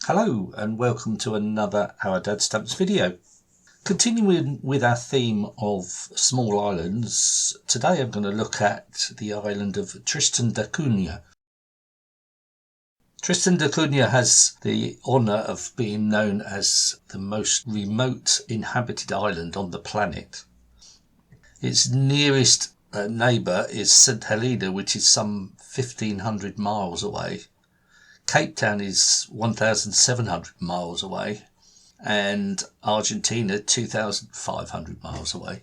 Hello and welcome to another Ourdadsstamps video. Continuing with our theme of small islands, today I'm going to look at the island of Tristan da Cunha. Tristan da Cunha has the honour of being known as the most remote inhabited island on the planet. Its nearest neighbour is St Helena, which is some 1,500 miles away. Cape Town is 1,700 miles away and Argentina 2,500 miles away.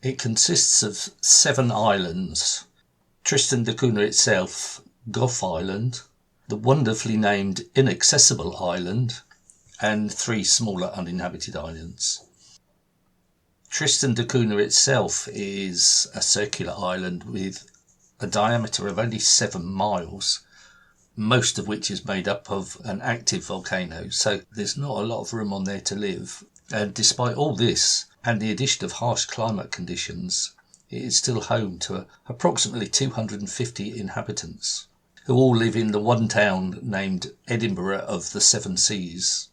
It consists of 7 islands: Tristan da Cunha itself, Gough Island, the wonderfully named Inaccessible Island, and 3 smaller uninhabited islands. Tristan da Cunha itself is a circular island with a diameter of only 7 miles, most of which is made up of an active volcano, so there's not a lot of room on there to live. And despite all this, and the addition of harsh climate conditions, it is still home to approximately 250 inhabitants, who all live in the one town named Edinburgh of the Seven Seas.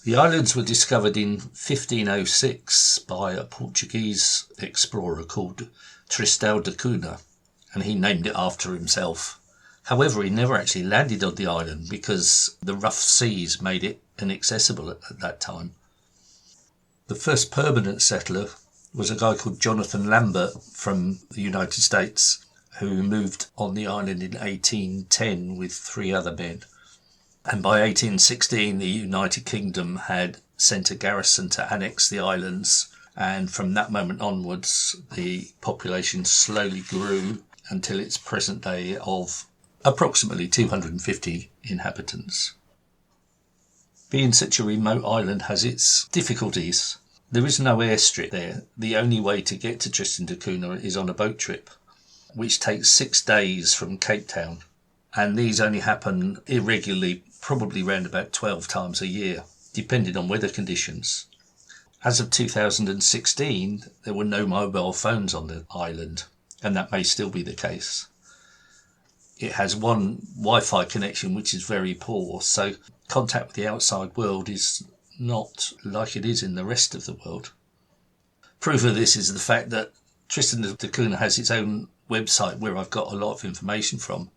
The islands were discovered in 1506 by a Portuguese explorer called Tristan da Cunha, and he named it after himself. However, he never actually landed on the island because the rough seas made it inaccessible at that time. The first permanent settler was a guy called Jonathan Lambert from the United States, who moved on the island in 1810 with 3 other men. And by 1816, the United Kingdom had sent a garrison to annex the islands, and from that moment onwards, the population slowly grew until its present day of approximately 250 inhabitants. Being such a remote island has its difficulties. There is no airstrip there. The only way to get to Tristan da Cunha is on a boat trip, which takes 6 days from Cape Town, and these only happen irregularly, probably around about 12 times a year, depending on weather conditions. As of 2016, there were no mobile phones on the island, and that may still be the case. It has one Wi-Fi connection which is very poor, so contact with the outside world is not like it is in the rest of the world. Proof of this is the fact that Tristan da Cunha has its own website where I've got a lot of information from,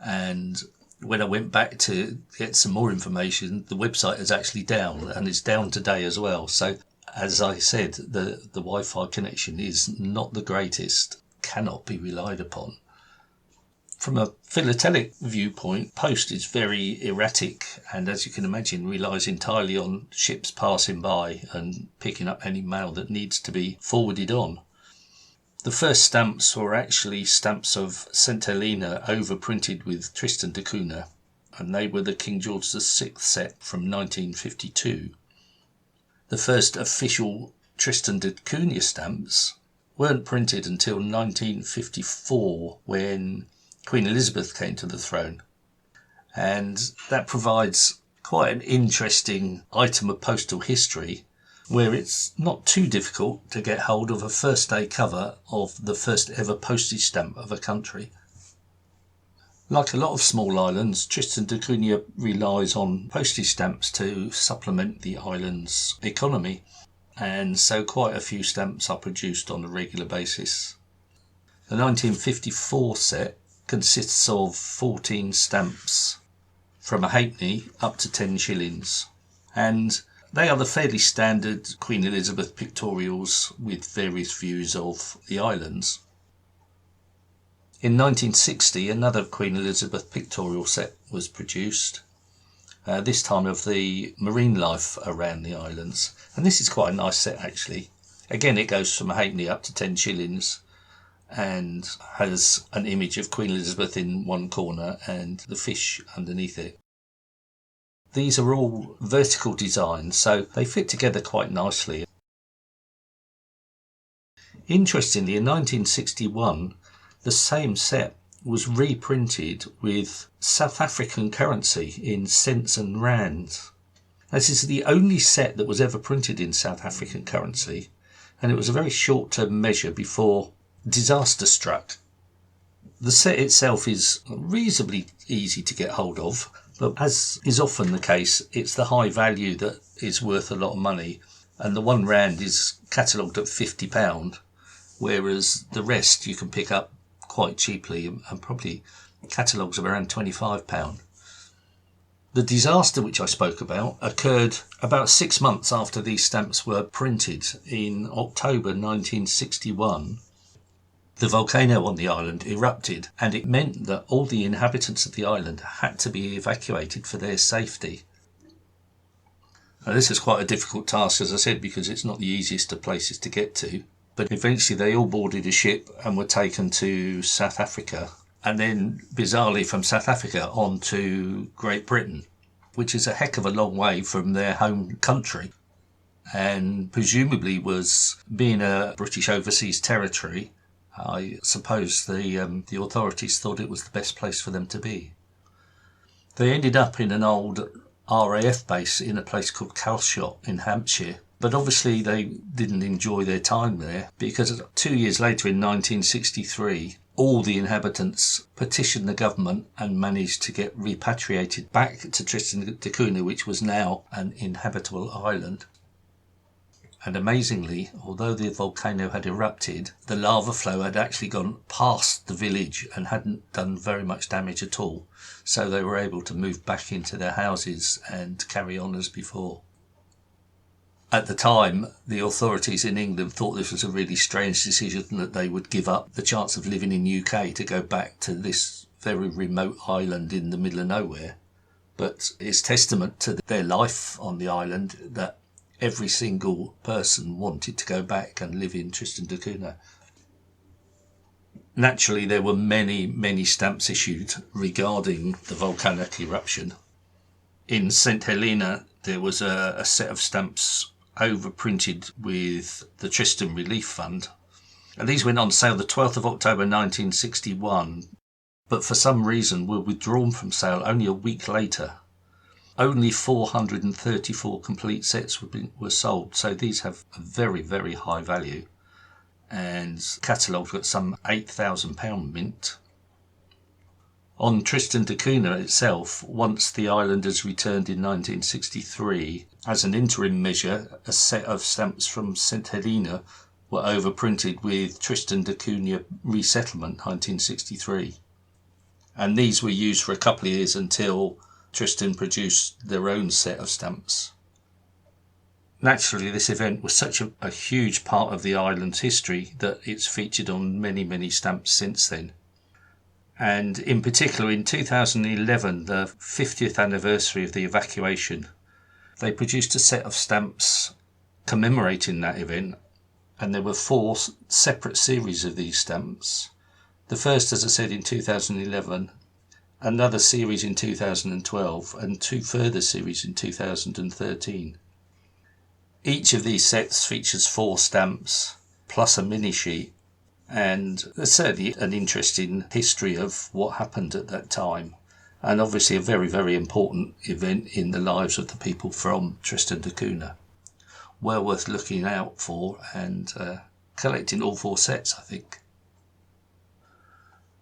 and when I went back to get some more information, the website is actually down, and it's down today as well. So as I said, the Wi-Fi connection is not the greatest, cannot be relied upon. From a philatelic viewpoint, post is very erratic, and as you can imagine, relies entirely on ships passing by and picking up any mail that needs to be forwarded on. The first stamps were actually stamps of St Helena overprinted with Tristan da Cunha, and they were the King George VI set from 1952. The first official Tristan da Cunha stamps weren't printed until 1954, when Queen Elizabeth came to the throne, and that provides quite an interesting item of postal history, where it's not too difficult to get hold of a first day cover of the first ever postage stamp of a country. Like a lot of small islands, Tristan da Cunha relies on postage stamps to supplement the island's economy, and so quite a few stamps are produced on a regular basis. The 1954 set consists of 14 stamps from a halfpenny up to 10 shillings, and they are the fairly standard Queen Elizabeth pictorials with various views of the islands. In 1960, another Queen Elizabeth pictorial set was produced, this time of the marine life around the islands, and this is quite a nice set actually. Again, it goes from a halfpenny up to 10 shillings and has an image of Queen Elizabeth in one corner and the fish underneath it. These are all vertical designs, so they fit together quite nicely. Interestingly, in 1961, the same set was reprinted with South African currency in cents and rands. This is the only set that was ever printed in South African currency, and it was a very short-term measure before disaster struck. The set itself is reasonably easy to get hold of. But as is often the case, it's the high value that is worth a lot of money, and the £1 is catalogued at £50, whereas the rest you can pick up quite cheaply and probably catalogues of around £25. The disaster which I spoke about occurred about 6 months after these stamps were printed in October 1961. The volcano on the island erupted, and it meant that all the inhabitants of the island had to be evacuated for their safety. Now, this is quite a difficult task, as I said, because it's not the easiest of places to get to. But eventually they all boarded a ship and were taken to South Africa, and then bizarrely from South Africa on to Great Britain, which is a heck of a long way from their home country, and presumably was, being a British overseas territory, I suppose the authorities thought it was the best place for them to be. They ended up in an old RAF base in a place called Calshot in Hampshire, but obviously they didn't enjoy their time there, because 2 years later in 1963 all the inhabitants petitioned the government and managed to get repatriated back to Tristan da Cunha, which was now an inhabitable island. And amazingly, although the volcano had erupted, the lava flow had actually gone past the village and hadn't done very much damage at all, so they were able to move back into their houses and carry on as before. At the time, the authorities in England thought this was a really strange decision, that they would give up the chance of living in UK to go back to this very remote island in the middle of nowhere. But it's testament to their life on the island that every single person wanted to go back and live in Tristan da Cunha. Naturally, there were many stamps issued regarding the volcanic eruption. In St Helena, there was a set of stamps overprinted with the Tristan Relief Fund, and these went on sale the 12th of October 1961, but for some reason were withdrawn from sale only a week later. Only 434 complete sets were sold, so these have a very high value and catalogued at some £8,000 mint. On Tristan da Cunha itself, once the islanders returned in 1963, as an interim measure, a set of stamps from St Helena were overprinted with Tristan da Cunha Resettlement 1963. And these were used for a couple of years until Tristan produced their own set of stamps. Naturally, this event was such a huge part of the island's history that it's featured on many stamps since then. And in particular, in 2011, the 50th anniversary of the evacuation, they produced a set of stamps commemorating that event, and there were 4 separate series of these stamps. The first, as I said, in 2011, another series in 2012, and 2 further series in 2013. Each of these sets features 4 stamps, plus a mini sheet, and there's certainly an interesting history of what happened at that time, and obviously a very important event in the lives of the people from Tristan da Cunha. Well worth looking out for and collecting all 4 sets, I think.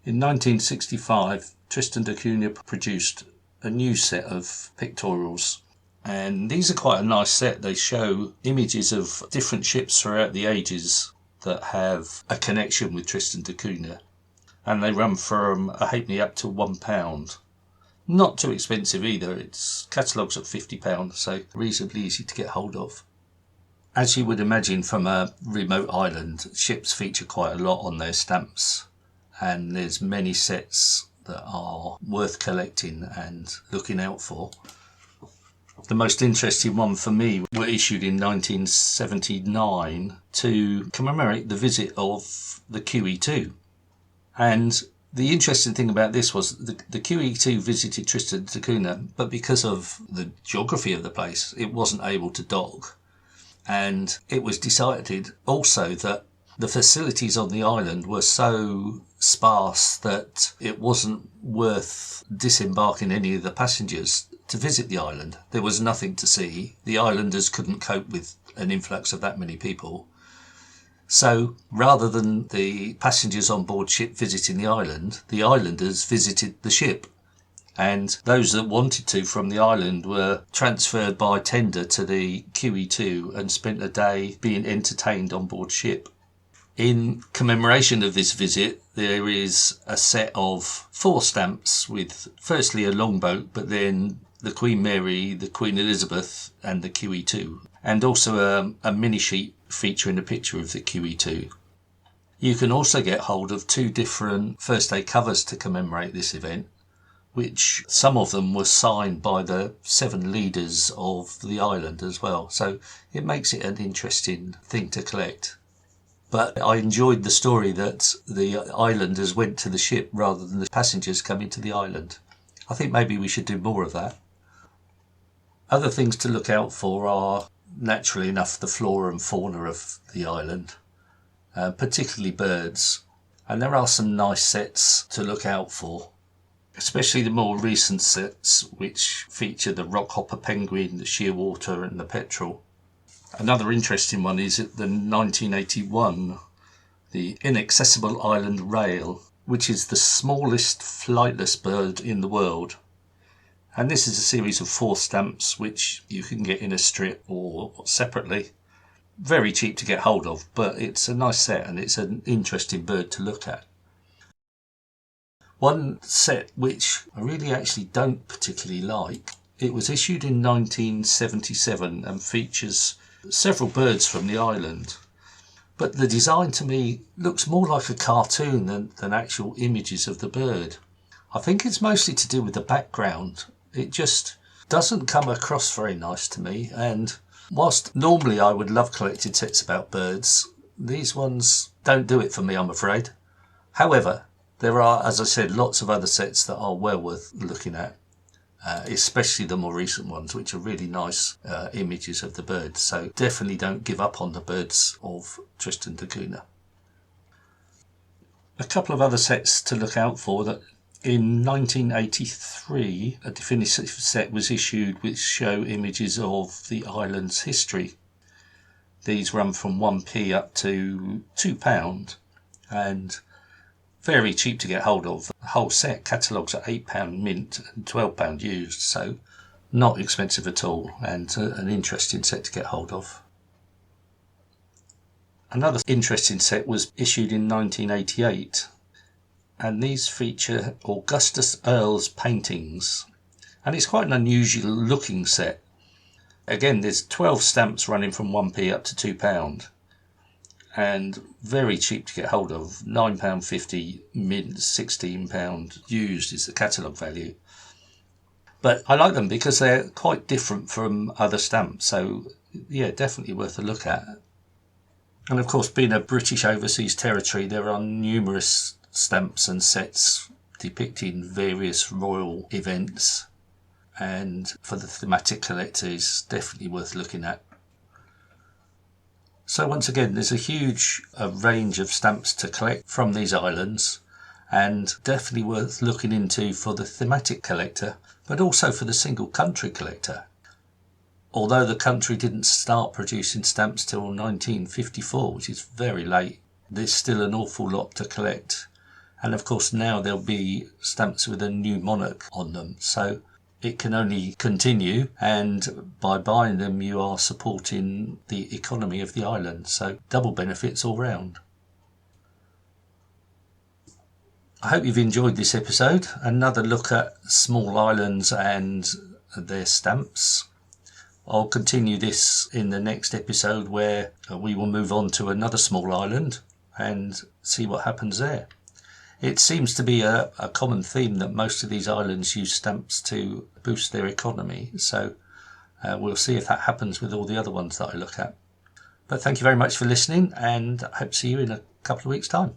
In 1965, Tristan da Cunha produced a new set of pictorials, and these are quite a nice set. They show images of different ships throughout the ages that have a connection with Tristan da Cunha, and they run from a halfpenny up to £1. Not too expensive either, it's catalogues at £50, so reasonably easy to get hold of. As you would imagine, from a remote island, ships feature quite a lot on their stamps, and there's many sets that are worth collecting and looking out for. The most interesting one for me were issued in 1979 to commemorate the visit of the QE2. And the interesting thing about this was the QE2 visited Tristan da Cunha, but because of the geography of the place, it wasn't able to dock. And it was decided also that the facilities on the island were so sparse that it wasn't worth disembarking any of the passengers to visit the island. There was nothing to see. The islanders couldn't cope with an influx of that many people. So rather than the passengers on board ship visiting the island, the islanders visited the ship. and those that wanted to from the island were transferred by tender to the QE2 and spent a day being entertained on board ship. In commemoration of this visit, there is a set of 4 stamps with firstly a longboat, but then the Queen Mary, the Queen Elizabeth and the QE2, and also a mini sheet featuring a picture of the QE2. You can also get hold of 2 different first day covers to commemorate this event, which some of them were signed by the 7 leaders of the island as well. So it makes it an interesting thing to collect. But I enjoyed the story that the islanders went to the ship rather than the passengers coming to the island. I think maybe we should do more of that. Other things to look out for are, naturally enough, the flora and fauna of the island, particularly birds. And there are some nice sets to look out for, especially the more recent sets which feature the rockhopper penguin, the shearwater and the petrel. Another interesting one is the 1981, the Inaccessible Island Rail, which is the smallest flightless bird in the world. And this is a series of 4 stamps which you can get in a strip or separately. Very cheap to get hold of, but it's a nice set and it's an interesting bird to look at. One set which I really actually don't particularly like, it was issued in 1977 and features several birds from the island. But the design to me looks more like a cartoon than actual images of the bird. I think it's mostly to do with the background. It just doesn't come across very nice to me, and whilst normally I would love collected sets about birds, these ones don't do it for me, I'm afraid. However, there are, as I said, lots of other sets that are well worth looking at, especially the more recent ones, which are really nice images of the birds. So definitely don't give up on the birds of Tristan da Cunha. A couple of other sets to look out for. That in 1983, a definitive set was issued which show images of the island's history. These run from 1p up to £2, and very cheap to get hold of. The whole set catalogues at £8 mint and £12 used, so not expensive at all, and an interesting set to get hold of. Another interesting set was issued in 1988, and these feature Augustus Earl's paintings, and it's quite an unusual looking set. Again, there's 12 stamps running from 1p up to £2, and very cheap to get hold of. £9.50 mint, £16 used is the catalogue value. But I like them because they're quite different from other stamps, so yeah, definitely worth a look at. And of course, being a British overseas territory, there are numerous stamps and sets depicting various royal events, and for the thematic collector is definitely worth looking at. So once again, there's a huge range of stamps to collect from these islands, and definitely worth looking into for the thematic collector, but also for the single country collector. Although the country didn't start producing stamps till 1954, which is very late, there's still an awful lot to collect. And of course now there'll be stamps with a new monarch on them, so it can only continue, and by buying them you are supporting the economy of the island, so double benefits all round. I hope you've enjoyed this episode, another look at small islands and their stamps. I'll continue this in the next episode, where we will move on to another small island and see what happens there. It seems to be a common theme that most of these islands use stamps to boost their economy, so we'll see if that happens with all the other ones that I look at. But thank you very much for listening, and I hope to see you in a couple of weeks' time.